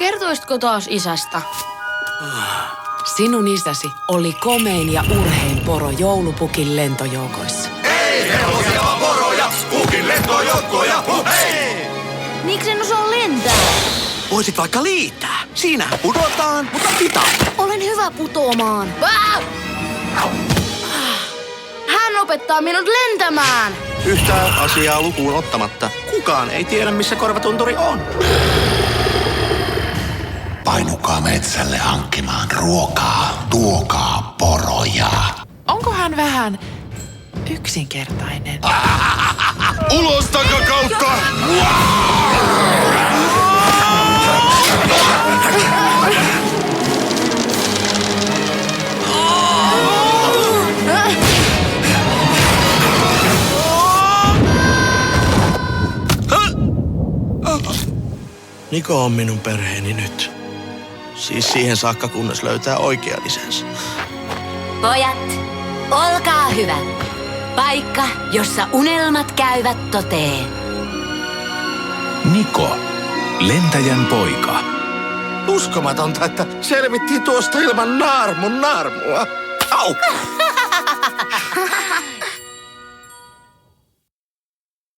Kertoisitko taas isästä? Sinun isäsi oli komein ja urhein poro joulupukin lentojoukoissa. Ei hevosia vaan poroja, pukin lentojoukkoja, hei! Miksi en osaa lentää? Voisit vaikka liittää. Siinä pudotaan, mutta hitaasti. Olen hyvä putoamaan. Hän opettaa minut lentämään. Yhtä asiaa lukuun ottamatta. Kukaan ei tiedä, missä korvatunturi on. Painukaa metsälle hankkimaan ruokaa, tuokaa poroja. Onko hän vähän yksinkertainen? Ulos takakautta! Niko on minun perheeni nyt. Siis siihen saakka, kunnes löytää oikea isänsä. Pojat, olkaa hyvä. Paikka, jossa unelmat käyvät toteen. Niko, lentäjän poika. Uskomatonta, että selvittiin tuosta ilman naarmun naarmua. Au!